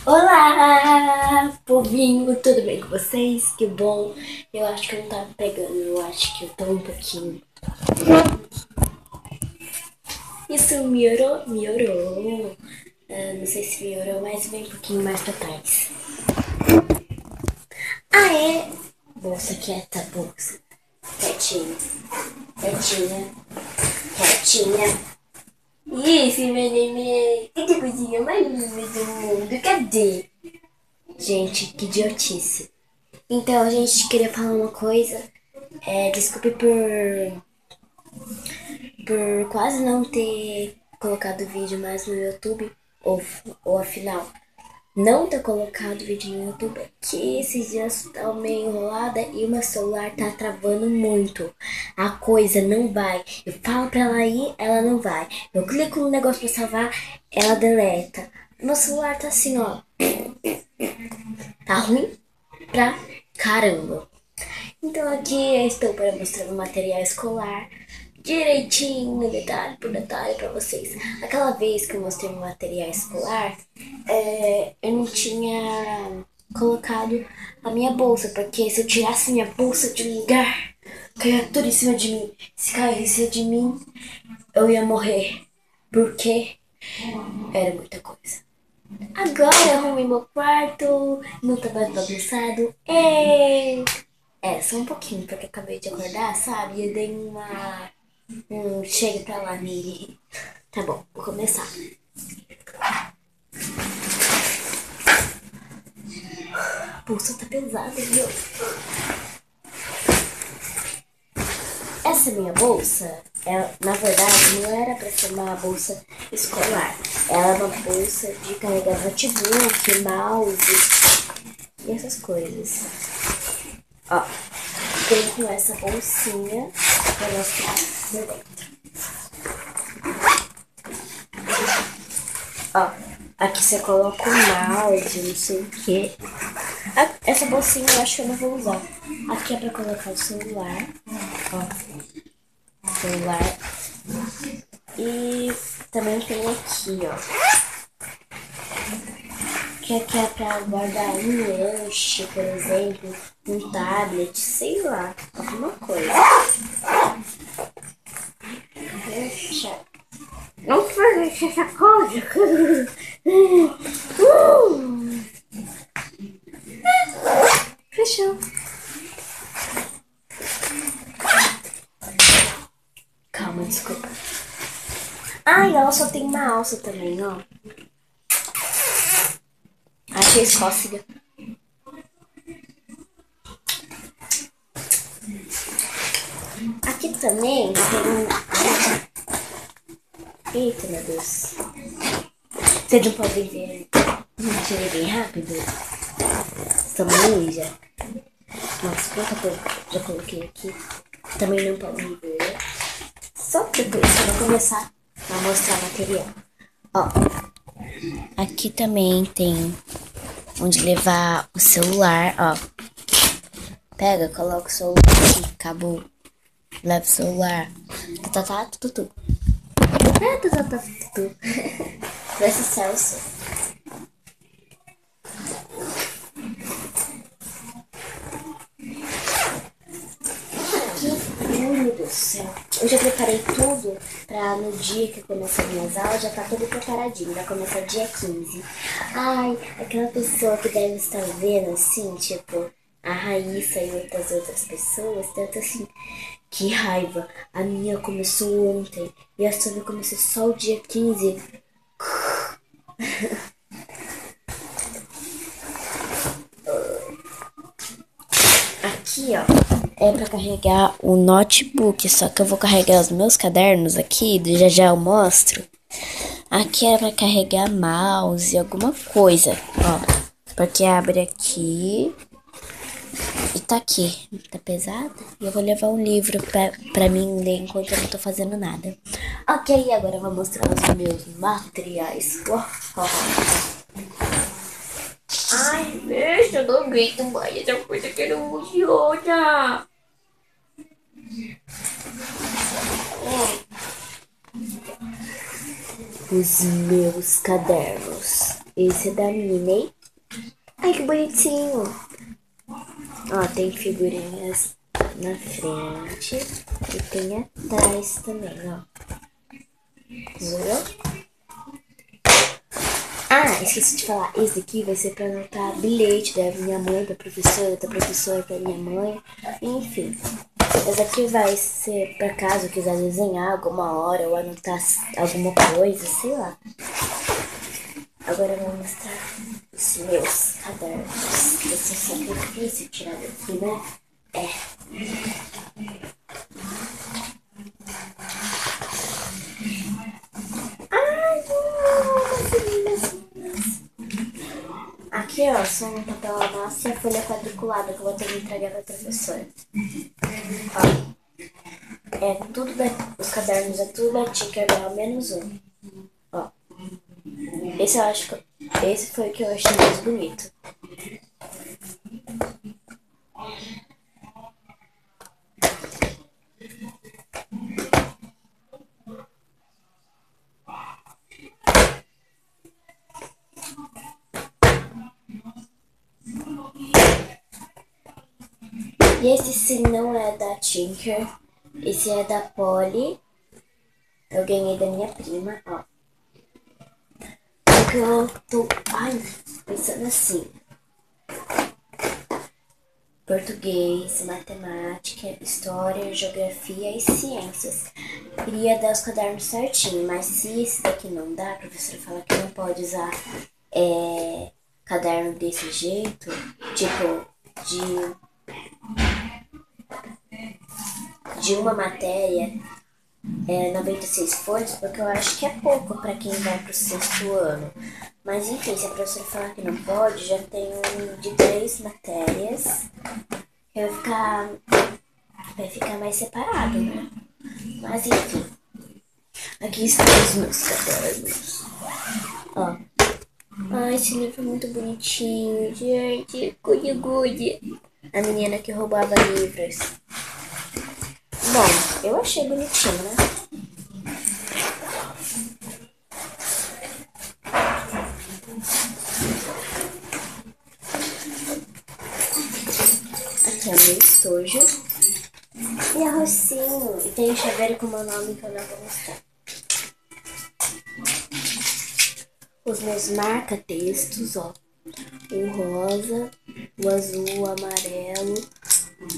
Olá, povinho, tudo bem com vocês? Que bom. Eu acho que eu não tava pegando, eu acho que eu tô um pouquinho. Isso melhorou? Melhorou. Não sei se melhorou, mas vem um pouquinho mais pra trás. Ah, é? Bolsa quieta, bolsa. Quietinha, quietinha, quietinha. Isso, meu neném. Que coisinha mais linda do mundo. Cadê? Gente, que idiotice. Então, a gente queria falar uma coisa. Desculpe por quase não ter colocado vídeo mais no YouTube, ou afinal, não ter colocado vídeo no YouTube, que esses dias tá meio enrolada e o meu celular tá travando muito. A coisa não vai. Eu falo pra ela ir, ela não vai. Eu clico no negócio pra salvar, ela deleta. Meu celular tá assim, ó. Tá ruim pra caramba. Então aqui eu estou para mostrar o material escolar direitinho, detalhe por detalhe para vocês. Aquela vez que eu mostrei o material escolar, eu não tinha colocado a minha bolsa, porque se eu tirasse minha bolsa de um lugar, caia tudo em cima de mim. Se caísse de mim, eu ia morrer, porque era muita coisa. Agora eu arrumei meu quarto, não tá mais bagunçado. Só um pouquinho, porque eu acabei de acordar, sabe? Eu dei chega pra lá nele. Tá bom, vou começar. A bolsa tá pesada, viu? Essa minha bolsa, na verdade, não era pra ser uma bolsa escolar. Ela é uma bolsa de carregar notebook, mouse e essas coisas. Ó, tem com essa bolsinha pra mostrar por dentro. Ó, aqui você coloca o mouse, não sei o que. Essa bolsinha eu acho que eu não vou usar. Aqui é pra colocar o celular. Ó, celular. E também tem aqui, ó. Que aqui é pra guardar um lanche, por exemplo, um tablet, sei lá, alguma coisa. Fecha. Não faz essa coisa. Fechou. Calma, desculpa. E ela só tem uma alça também, ó. Achei cócega. Aqui também tem. Eita, meu Deus. Vocês não podem ver. Não tirei bem rápido. Estou ninja. Nossa, quanta coisa já coloquei aqui. Também não podem ver. Só depois eu vou começar a mostrar o material. Ó, aqui também tem onde levar o celular, ó. Pega, coloca o celular aqui, acabou. Leva o celular. Tutu. Tutu. Parece Celso. Meu Deus do céu. Eu já preparei tudo pra no dia que começar minhas aulas, já tá tudo preparadinho. Vai começar dia 15. Ai, aquela pessoa que deve estar vendo assim, tipo, a Raíssa e outras pessoas, tanto assim, que raiva. A minha começou ontem e a sua começou só o dia 15. Aqui, ó, é pra carregar o notebook, só que eu vou carregar os meus cadernos aqui, já já eu mostro. Aqui é pra carregar mouse, alguma coisa, ó, porque abre aqui e tá aqui, tá pesado. E eu vou levar um livro pra mim ler enquanto eu não tô fazendo nada. Ok, agora eu vou mostrar os meus materiais. Ai, deixa, eu não aguento mais essa coisa que não funciona. Os meus cadernos. Esse é da Minnie. Ai, que bonitinho. Ó, tem figurinhas na frente e tem atrás também, ó. Viu? Ah, esqueci de falar. Esse aqui vai ser pra anotar bilhete da minha mãe pra professora, da professora pra minha mãe. Enfim. Esse aqui vai ser pra caso eu quiser desenhar alguma hora ou anotar alguma coisa, sei lá. Agora eu vou mostrar os meus cadernos. Esse é sempre difícil tirar daqui, né? É. Ai, aqui, ó, são um papel amasso e a folha quadriculada que eu vou ter que entregar pra professora. Ó. É tudo os cadernos é tudo da Tinkerbell menos um. Ó. Esse eu acho que esse foi o que eu achei mais bonito. E esse sim não é da Tinker. Esse é da Polly. Eu ganhei da minha prima, ó. Porque eu tô, pensando assim. Português, matemática, história, geografia e ciências. Queria dar os cadernos certinho, mas se esse daqui não dá, a professora fala que não pode usar caderno desse jeito, tipo, de uma matéria 96 folhas, porque eu acho que é pouco para quem vai pro sexto ano. Mas enfim, se a professora falar que não pode, já tem um de 3 matérias, que vai ficar mais separado, né? Mas enfim, aqui estão os meus cadernos. Ó. Ah, esse livro é muito bonitinho, gente. Gude, gude. A menina que roubava livros. Bom, eu achei bonitinho, né? Aqui é o meu estojo. E a rocinho. E tem o chaveiro com o meu nome que eu não vou mostrar. Os meus marca-textos, ó. O rosa, o azul, o amarelo,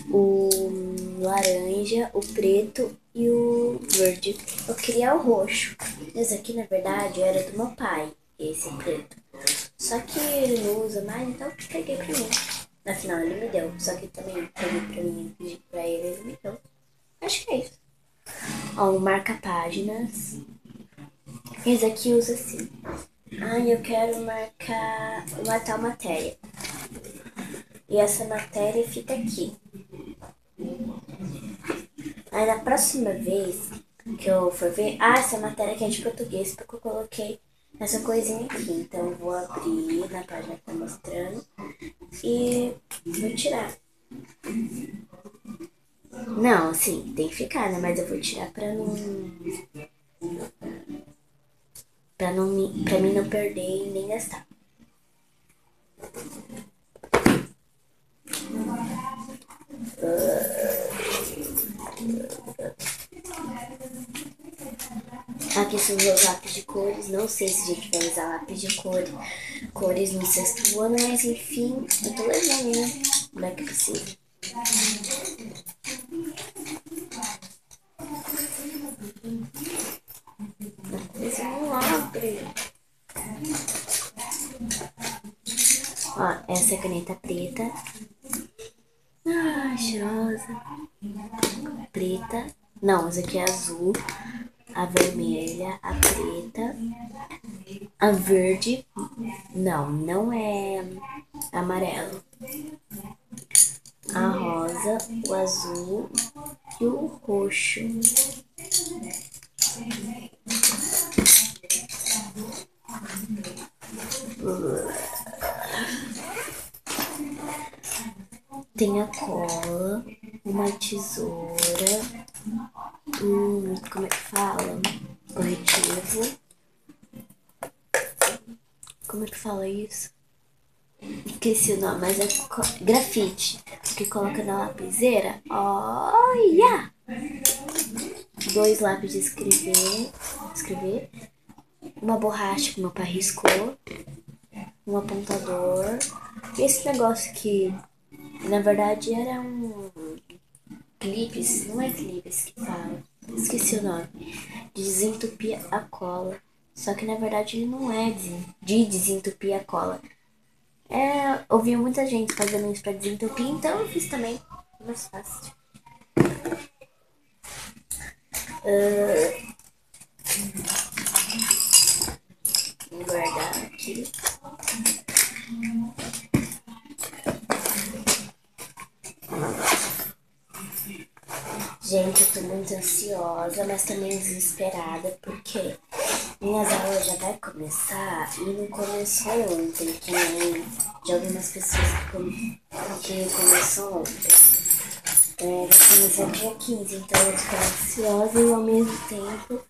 o laranja, o preto e o verde. Eu queria o roxo. Esse aqui, na verdade, era do meu pai, esse preto. Só que ele não usa mais, então eu peguei pra mim. Afinal, ele me deu. Só que também peguei pra mim e pedi pra ele, ele me deu. Acho que é isso. Ó, o marca-páginas. Esse aqui usa assim. Eu quero marcar uma tal matéria. E essa matéria fica aqui. Aí na próxima vez que eu for ver... essa matéria aqui é de português, porque eu coloquei essa coisinha aqui. Então eu vou abrir na página que tá mostrando e vou tirar. Não, assim, tem que ficar, né? Mas eu vou tirar pra não... pra mim não perder e nem gastar. Aqui são meus lápis de cores. Não sei se a gente vai usar lápis de cores no sexto ano, mas enfim, eu tô levando, né? Como é que é possível? Esse não abre. Ó, essa é a caneta preta. Cheirosa. Preta. Não, essa aqui é azul. A vermelha, a preta. A verde. Não, não é amarelo. A rosa, o azul e o roxo. Tem a cola, uma tesoura, como é que fala? Corretivo. Como é que fala isso? Esqueci o nome, mas é grafite. Que coloca na lapiseira. Olha! Dois lápis de escrever. Uma borracha que meu pai riscou. Um apontador. E esse negócio que, na verdade, era um clipes. Não é clipes que fala. Esqueci o nome. Desentupir a cola. Só que, na verdade, ele não é de desentupir a cola. Eu vi muita gente fazendo isso pra desentupir, então eu fiz também. Mais fácil. Vou guardar aqui. Gente, eu tô muito ansiosa, mas também desesperada, porque minhas aulas já vai começar e não começou ontem, que nem já ouvi umas pessoas que começou ontem. Vai começar dia 15, então eu tô ansiosa e ao mesmo tempo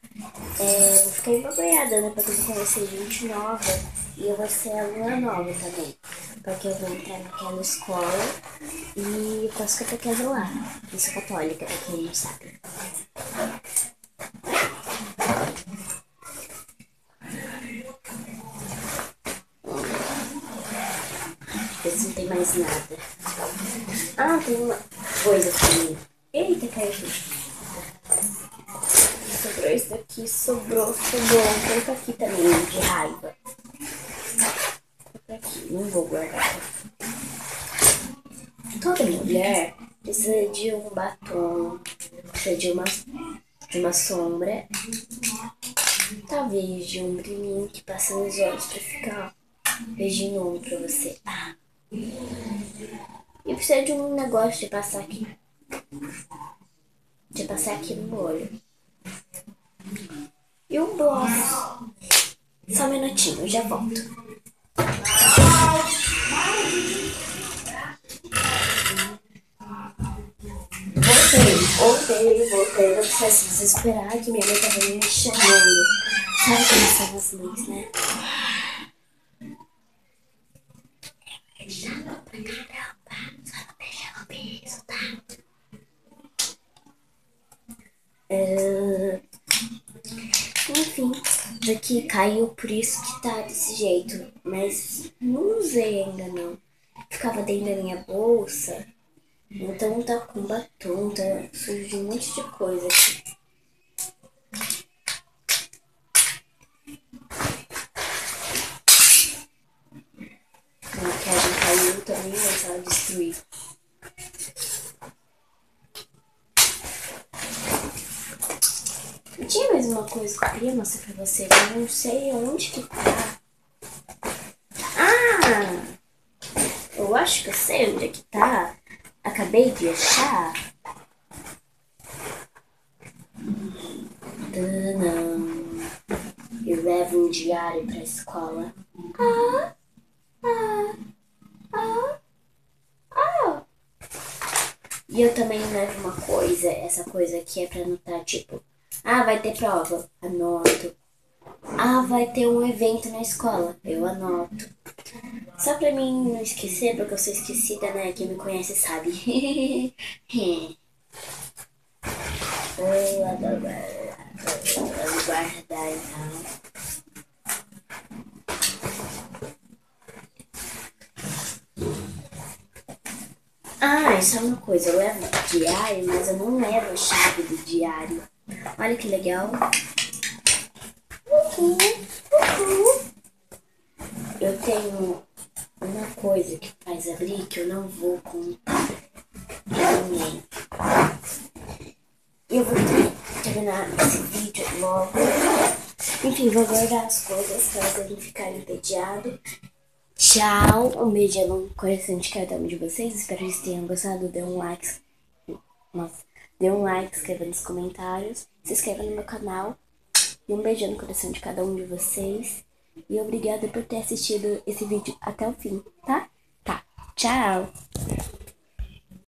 vou ficar envergonhada, né? Porque eu vou conhecer gente nova e eu vou ser aluna nova também. Porque eu vou entrar naquela escola e eu faço catequese lá. Eu sou católica, pra quem não sabe. Ver se não tem mais nada. Ah, tem uma coisa aqui. Eita, caiu. Sobrou isso daqui, sobrou. Coloca aqui também, de raiva. Coloca aqui, não vou guardar. Toda mulher precisa de um batom, precisa de uma sombra, talvez de um brilhinho que passa nos olhos pra ficar beijinho um pra você. E precisa de um negócio de passar aqui. De passar aqui no olho. E um gloss. Só um minutinho, eu já volto. Voltei. Não precisa se desesperar que minha mãe tava me chamando. Sabe como são as mães, né? Chamando pra caramba. Só não deixa no piso, tá? Enfim, daqui caiu, por isso que tá desse jeito. Mas não usei ainda não. Ficava dentro da minha bolsa. Então tá com batom, tá sujo de um monte de coisa aqui. A maquiagem caiu também, mas ela destruiu. Tinha mais uma coisa que eu queria mostrar pra vocês. Eu não sei onde que tá. Ah! Eu acho que eu sei onde é que tá. Acabei de achar. Tadã. Eu levo um diário pra escola. E eu também levo uma coisa, essa coisa aqui é pra anotar, tipo, vai ter prova, anoto. Vai ter um evento na escola, eu anoto. Só pra mim não esquecer, porque eu sou esquecida, né? Quem me conhece sabe. Eu adoro guardar, então. Isso é uma coisa, eu levo diário, mas eu não levo a chave do diário. Olha que legal. Eu tenho uma coisa que faz abrir que eu não vou contar pra ninguém. Eu vou terminar esse vídeo logo. Enfim, vou guardar as coisas para elas não ficarem entediados. Tchau, um beijo no coração de cada um de vocês. Espero que vocês tenham gostado. Dê um like. Dê um like, escreva nos comentários. Se inscreva no meu canal. E um beijo no coração de cada um de vocês. E obrigada por ter assistido esse vídeo até o fim, tá? Tá. Tchau!